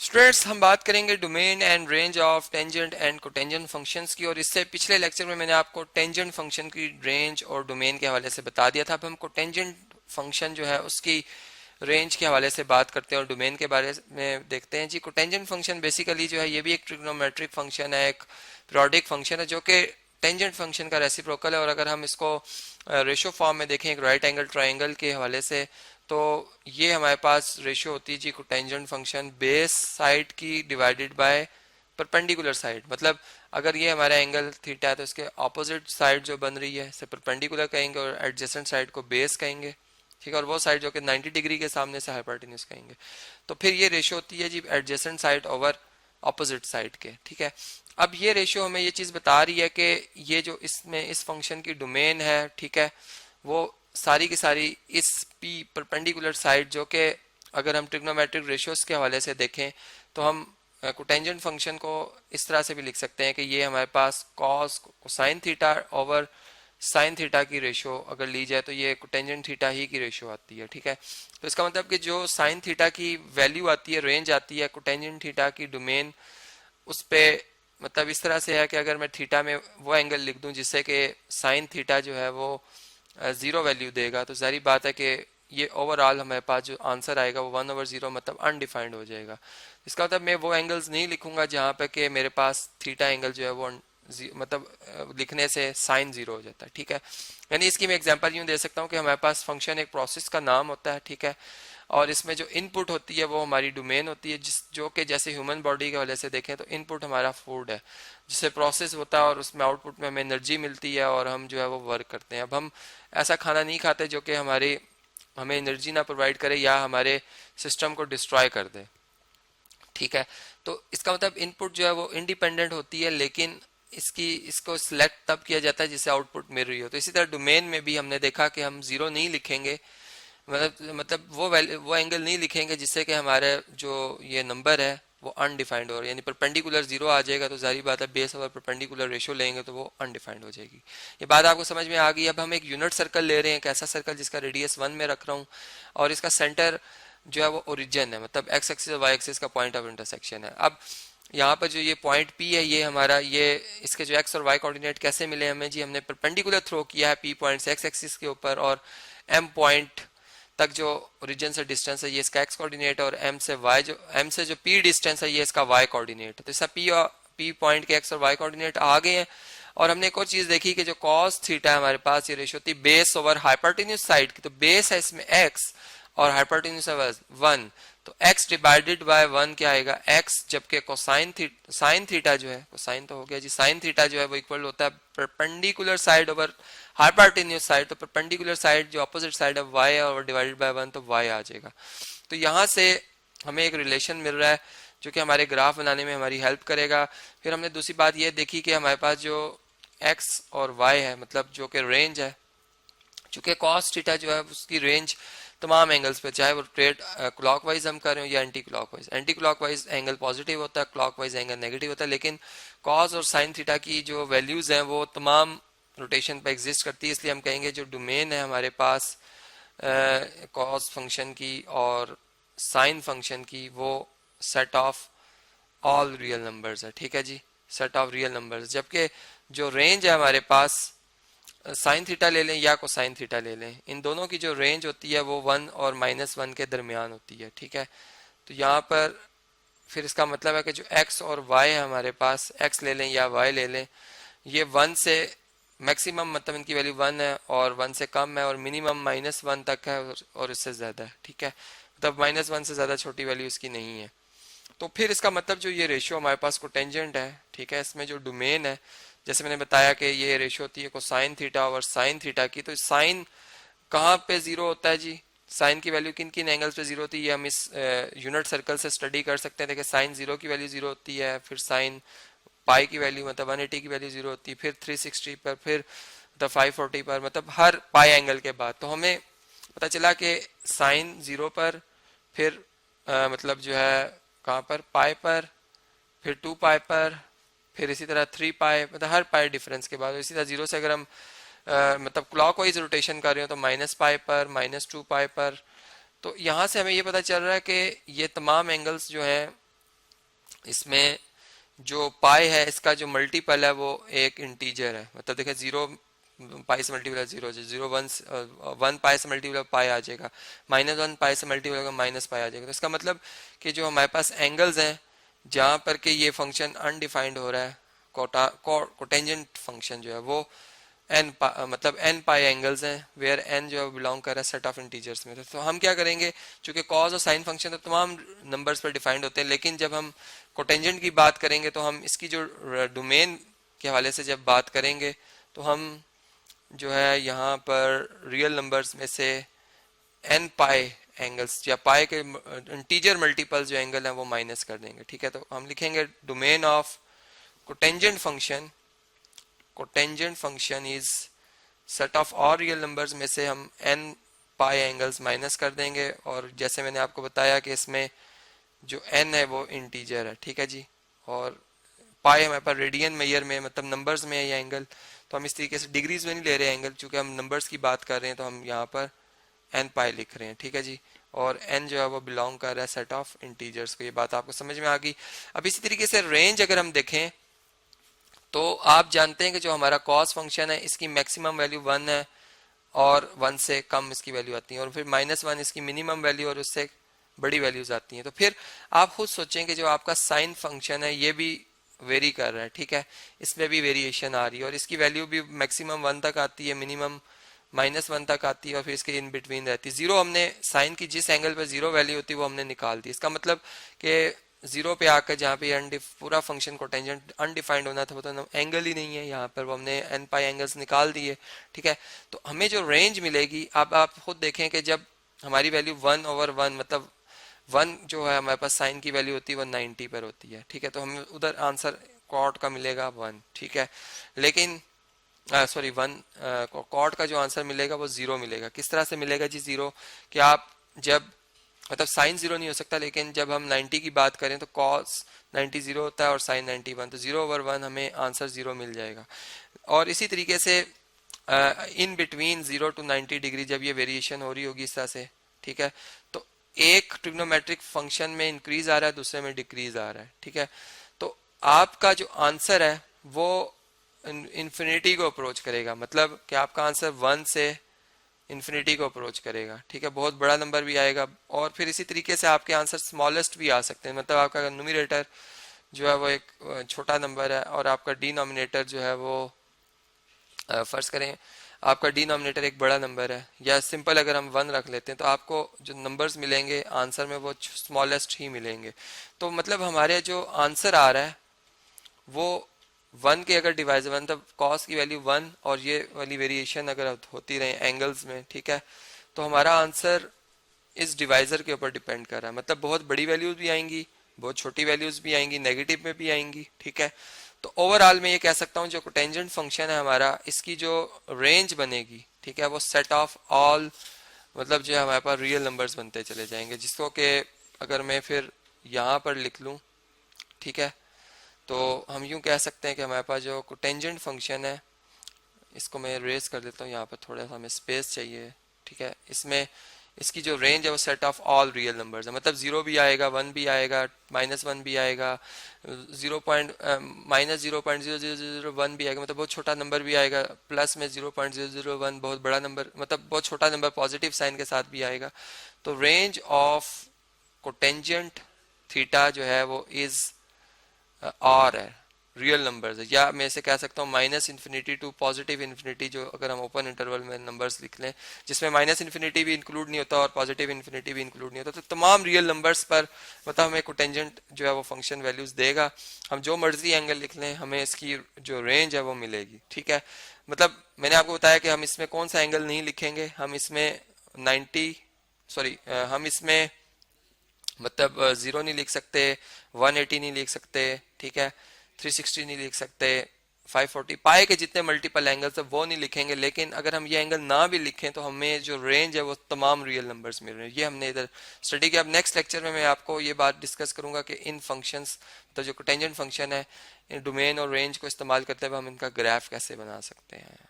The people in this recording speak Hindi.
स्टूडेंट्स, हम बात करेंगे domain and range of tangent and cotangent functions की। और इससे पिछले लेक्चर में मैंने आपको टेंजेंट फंक्शन की रेंज और डोमेन के हवाले से बता दिया था। अब हम कोटेंजेंट फंक्शन जो है उसकी रेंज के हवाले से बात करते हैं और डोमेन के बारे में देखते हैं जी। कोटेंजेंट फंक्शन बेसिकली जो है ये भी एक ट्रिग्नोमेट्रिक फंक्शन है, एक पीरियोडिक फंक्शन है जो कि टेंजेंट फंक्शन का रेसिप्रोकल है। और अगर हम इसको रेशो फॉर्म में देखें एक राइट एंगल ट्राइंगल के हवाले से, तो ये हमारे पास रेशियो होती है जी कोटेंजेंट फंक्शन बेस साइड की डिवाइडेड बाय परपेंडिकुलर साइड। मतलब अगर ये हमारा एंगल थीटा है तो इसके ऑपोजिट साइड जो बन रही है इसे परपेंडिकुलर कहेंगे और एडजेसेंट साइड को बेस कहेंगे, ठीक है। और वो साइड जो कि 90 डिग्री के सामने से हाइपोटेन्यूज कहेंगे। तो फिर ये रेशियो होती है जी adjacent side over opposite side के, ठीक है। अब ये रेशियो हमें ये चीज बता रही है कि ये जो इसमें इस फंक्शन की डोमेन है, ठीक है, वो सारी की सारी इस पी परपेंडिकुलर साइड जो कि अगर हम ट्रिग्नोमेट्रिक रेशियोज के हवाले से देखें तो हम कोटेंजेंट फंक्शन को इस तरह से भी लिख सकते हैं कि ये हमारे पास cos cosine theta over sine theta की रेशियो अगर ली जाए तो ये कोटेंजेंट थीटा ही की रेशियो आती है, ठीक है। तो इसका मतलब कि जो साइन थीटा की वैल्यू आती है, रेंज आती है कोटेंजेंट थीटा की डोमेन, उस पे मतलब इस तरह से है कि अगर मैं थीटा में वो एंगल लिख दूं जिससे कि साइन थीटा जो है वो जीरो वैल्यू देगा, तो सारी बात है कि ये ओवरऑल हमारे पास जो आंसर आएगा वो 1/0 मतलब अनडिफाइंड हो जाएगा। इसका मतलब मैं वो एंगल्स नहीं लिखूंगा जहां पे कि मेरे पास थीटा एंगल जो है वो मतलब लिखने से साइन जीरो हो जाता है, ठीक है। यानी इसकी मैं एग्जांपल यूं दे सकता हूं कि हमारे पास फंक्शन एक प्रोसेस का नाम होता है, ठीक है, और इसमें जो इनपुट होती है वो हमारी डोमेन होती है, जो कि जैसे ह्यूमन बॉडी के वजह से देखें तो इनपुट हमारा फूड है जिससे प्रोसेस होता है और उसमें आउटपुट में हमें एनर्जी मिलती है और हम जो है वो वर्क करते हैं। अब हम ऐसा खाना नहीं खाते जो कि हमें एनर्जी ना प्रोवाइड करे या हमारे सिस्टम को डिस्ट्रॉय कर दे, ठीक है। तो इसका मतलब इनपुट जो है वो इंडिपेंडेंट होती है, लेकिन इसको सिलेक्ट तब किया जाता है जिससे आउटपुट मिल रही हो। तो इसी तरह डोमेन में भी हमने देखा कि हम जीरो नहीं लिखेंगे, मतलब वो एंगल नहीं लिखेंगे जिससे कि हमारे जो ये नंबर है वो अनडिफाइंड हो रहा है, यानी परपेंडिकुलर जीरो आ जाएगा तो जारी बात है बेस और परपेंडिकुलर रेशियो लेंगे तो वो अनडिफाइंड हो जाएगी। ये बात आपको समझ में आ गई। अब हम एक यूनिट सर्कल ले रहे हैं, एक ऐसा सर्कल जिसका रेडियस 1 में रख रहा हूँ और इसका सेंटर जो है वो ओरिजिन है, मतलब एक्स एक्सिस और वाई एक्सिस का पॉइंट ऑफ इंटरसेक्शन है। अब यहाँ पर जो ये पॉइंट पी है ये हमारा ये इसके जो एक्स और वाई कोऑर्डिनेट कैसे मिले हमें जी, हमने परपेंडिकुलर थ्रो किया है पी पॉइंट से एक्स एक्सिस के ऊपर और एम पॉइंट तक जो ओरिजिन से डिस्टेंस है ये इसका एक्स कोऑर्डिनेट और एम से जो पी डिस्टेंस है ये इसका वाई कोऑर्डिनेट। तो इसका पी पॉइंट के एक्स और वाई कोऑर्डिनेट आ गए हैं। और हमने एक और चीज देखी कि जो कॉस थीटा है हमारे पास ये रेशियो थी बेस ओवर हाइपोटेन्यूज साइड की, तो बेस है इसमें एक्स और हाइपोटेन्यूज है 1, तो x डिवाइडेड बाय 1 क्या आएगा x, जबकि साइन थीटा जो है कोसाइन तो हो गया जी, साइन थीटा जो है वो इक्वल होता है perpendicular side over hypotenuse side. तो परपेंडिकुलर साइड जो अपोजिट साइड है y है और डिवाइडेड बाय 1 तो y आ जाएगा। तो यहाँ से हमें एक रिलेशन मिल रहा है जो कि हमारे ग्राफ बनाने में हमारी हेल्प करेगा। फिर हमने दूसरी बात ये देखी कि हमारे पास जो x और y है, मतलब जो कि रेंज है, चूंकि कॉस थीटा जो है उसकी रेंज तमाम एंगल्स पे, चाहे वो ट्रेड क्लॉकवाइज हम कर रहे हो या एंटी क्लॉकवाइज एंगल पॉजिटिव होता है, क्लॉकवाइज एंगल नेगेटिव होता है, लेकिन कॉस और साइन थीटा की जो वैल्यूज हैं वो तमाम रोटेशन पे एग्जिस्ट करती है। इसलिए हम कहेंगे जो डोमेन है हमारे पास कॉस फंक्शन की और साइन फंक्शन की वो set of all real numbers है, ठीक है जी, सेट ऑफ रियल नंबर्स। जबकि जो रेंज है हमारे पास साइन थीटा ले लें या कोसाइन थीटा ले लें, इन दोनों की जो रेंज होती है वो 1 और -1 के दरमियान होती है, ठीक है। तो यहाँ पर फिर इसका मतलब है कि जो x और y है हमारे पास, x ले लें या y ले लें, ये 1 से मैक्सिमम मतलब इनकी वैल्यू 1 है और 1 से कम है और मिनिमम -1 तक है और इससे ज़्यादा है, ठीक है। मतलब -1 से ज़्यादा छोटी वैल्यू इसकी नहीं है। तो फिर इसका मतलब जो ये रेशियो हमारे पास कोटेंजेंट है, ठीक है, इसमें जो डोमेन है जैसे मैंने बताया कि ये रेशियो होती है कोसाइन थीटा और साइन थीटा की। तो साइन कहाँ पे जीरो होता है जी, साइन की वैल्यू किन किन एंगल्स पे जीरो होती है ये हम इस यूनिट सर्कल से स्टडी कर सकते हैं। देखिए साइन जीरो की वैल्यू जीरो होती है, फिर साइन पाई की वैल्यू मतलब 180 की वैल्यू जीरो होती है, फिर 360 पर, फिर मतलब 540 पर, मतलब हर पाई एंगल के बाद। तो हमें पता चला कि साइन जीरो पर, फिर मतलब जो है कहाँ पर पाई पर, फिर 2 पाई पर, फिर इसी तरह 3 पाई, मतलब हर पाई डिफरेंस के बाद। इसी तरह जीरो से अगर हम मतलब क्लॉकवाइज रोटेशन कर रहे हो तो -पाई पर, -2 पाई पर। तो यहाँ से हमें ये पता चल रहा है कि ये तमाम एंगल्स जो हैं इसमें जो पाई है इसका जो मल्टीपल है वो एक इंटीजर है, मतलब देखिए जीरो पाई से multiple zero, zero one, one pi से मल्टीपल पाई आ जाएगा, माइनस वन पाई से मल्टीपल होगा माइनस पाई आ जाएगा। तो इसका मतलब कि जो हमारे पास एंगल्स हैं जहाँ पर कि ये फंक्शन अनडिफाइंड हो रहा है, कोटेंजेंट फंक्शन जो है वो एन मतलब एन पाई एंगल्स हैं, वेयर एन जो है बिलोंग कर रहा है सेट ऑफ इंटीजर्स में। तो हम क्या करेंगे, चूंकि कॉज और साइन फंक्शन तो तमाम नंबर्स पर डिफाइंड होते हैं, लेकिन जब हम कोटेंजेंट की बात करेंगे तो हम इसकी जो डोमेन के हवाले से जब बात करेंगे तो हम जो है यहाँ पर रियल नंबर्स में से एन पाई एंगल्स या पाई के इंटीजर मल्टीपल जो एंगल है वो माइनस कर देंगे। ठीक है, तो हम लिखेंगे domain of cotangent function, cotangent function is set of all real numbers में से हम एन पाई एंगल्स माइनस कर देंगे, और जैसे मैंने आपको बताया कि इसमें जो एन है वो इंटीजर है। ठीक है जी, और पाई हमारे पास रेडियन मेयर में मतलब नंबर्स में है ये एंगल, तो हम इस तरीके से डिग्रीज में नहीं ले रहे हैं एंगल, चूंकि हम नंबर्स की बात कर रहे हैं तो हम यहाँ पर एन पाई लिख रहे हैं। ठीक है जी, और एन जो है वो बिलोंग कर रहा है सेट ऑफ इंटीजर्स को। ये बात आपको समझ में आ गई। अब इसी तरीके से रेंज अगर हम देखें तो आप जानते हैं कि जो हमारा कॉस फंक्शन है इसकी मैक्सिमम वैल्यू 1 है और 1 से कम इसकी वैल्यू आती है, और फिर -1 इसकी मिनिमम वैल्यू और उससे बड़ी वैल्यूज आती हैं। तो फिर आप खुद सोचें कि जो आपका साइन फंक्शन है ये भी वेरी कर रहा है। ठीक है, इसमें भी वेरिएशन आ रही है और इसकी वैल्यू भी मैक्सिमम 1 तक आती है, मिनिमम -1 तक आती है, और फिर इसके इन बिटवीन रहती है जीरो। हमने साइन की जिस एंगल पर जीरो वैल्यू होती है वो हमने निकाल दी। इसका मतलब कि जीरो पे आकर जहाँ पे पूरा फंक्शन को टेंजेंट अनडिफाइंड होना था वो तो एंगल ही नहीं है, यहाँ पर वो हमने एन पाई एंगल्स निकाल दिए। ठीक है, तो हमें जो रेंज मिलेगी, अब आप खुद देखें कि जब हमारी वैल्यू 1/1 मतलब 1 जो है हमारे पास साइन की वैल्यू होती है 190 पर होती है। ठीक है, तो हमें उधर आंसर कॉट का मिलेगा 1। ठीक है, लेकिन सॉरी 1 कॉट का जो आंसर मिलेगा वो 0 मिलेगा। किस तरह से मिलेगा जी 0, कि आप जब मतलब साइन 0 नहीं हो सकता, लेकिन जब हम 90 की बात करें तो कॉस 90 0 होता है और साइन 91, तो 0/1 हमें आंसर 0 मिल जाएगा। और इसी तरीके से इन बिटवीन 0 to 90 डिग्री जब ये वेरिएशन हो रही होगी इस तरह से, ठीक है, तो एक ट्रिग्नोमेट्रिक फंक्शन में इंक्रीज आ रहा है, दूसरे में डिक्रीज आ रहा है। ठीक है, तो आपका जो आंसर है वो इन्फिनिटी को अप्रोच करेगा, मतलब कि आपका आंसर 1 से इन्फिनिटी को अप्रोच करेगा। ठीक है, बहुत बड़ा नंबर भी आएगा, और फिर इसी तरीके से आपके आंसर स्मॉलेस्ट भी आ सकते हैं, मतलब आपका न्यूमरेटर जो है वो एक छोटा नंबर है और आपका डिनोमिनेटर जो है वो फर्ज करें आपका डिनोमिनेटर एक बड़ा नंबर है, या सिंपल अगर हम 1 रख लेते हैं तो आपको जो नंबर्स मिलेंगे आंसर में वो स्मॉलेस्ट ही मिलेंगे। तो मतलब हमारे जो आंसर आ रहा है वो 1 के अगर डिवाइजर मतलब कॉस की वैल्यू 1 और ये वाली वेरिएशन अगर होती रहे एंगल्स में, ठीक है, तो हमारा आंसर इस डिवाइजर के ऊपर डिपेंड कर रहा है, मतलब बहुत बड़ी वैल्यूज भी आएंगी, बहुत छोटी वैल्यूज भी आएंगी, नेगेटिव में भी आएंगी। ठीक है, तो ओवरऑल मैं ये कह सकता हूँ जो कोटेंजेंट फंक्शन है हमारा, इसकी जो रेंज बनेगी, ठीक है, वो सेट ऑफ ऑल मतलब जो है हमारे पास रियल नंबर्स बनते चले जाएंगे, जिसको कि अगर मैं फिर यहाँ पर लिख लूँ, ठीक है, तो हम यूँ कह सकते हैं कि हमारे पास जो कोटेंजेंट फंक्शन है, इसको मैं रेस कर देता हूँ, यहाँ पर थोड़ा सा हमें स्पेस चाहिए। ठीक है, इसमें इसकी जो रेंज है वो set of all real numbers है, मतलब 0 भी आएगा, 1 भी आएगा, -1 भी आएगा, 0.-0.0001 भी आएगा, मतलब बहुत छोटा नंबर भी आएगा, प्लस में 0.001 बहुत बड़ा नंबर, मतलब बहुत छोटा नंबर पॉजिटिव साइन के साथ भी आएगा। तो रेंज ऑफ कोटेंजेंट थीटा जो है वो इज आर है, रियल नंबर्स है, या मैं इसे कह सकता हूँ -∞ टू +∞, जो अगर हम ओपन इंटरवल में नंबर्स लिख लें जिसमें -∞ भी इंक्लूड नहीं होता और +∞ भी इंक्लूड नहीं होता, तो तमाम रियल नंबर्स पर मतलब हमें कोटेंजेंट जो है वो फंक्शन वैल्यूज देगा। हम जो मर्जी एंगल लिख लें हमें इसकी जो रेंज है वो मिलेगी। ठीक है, मतलब मैंने आपको बताया कि हम इसमें कौन सा एंगल नहीं लिखेंगे, हम इसमें 90 सॉरी हम इसमें मतलब 0 नहीं लिख सकते, 180 नहीं लिख सकते, ठीक है, 360 नहीं लिख सकते, 540 पाए के जितने मल्टीपल एंगल्स है वो नहीं लिखेंगे, लेकिन अगर हम ये एंगल ना भी लिखें तो हमें जो रेंज है वो तमाम रियल नंबर्स मिल रहे हैं। ये हमने इधर स्टडी किया। अब नेक्स्ट लेक्चर में मैं आपको ये बात डिस्कस करूंगा कि इन फंक्शंस तो जो कोटेंजेंट फंक्शन है, डोमेन और रेंज को इस्तेमाल करते हुए हम इनका ग्राफ कैसे बना सकते हैं।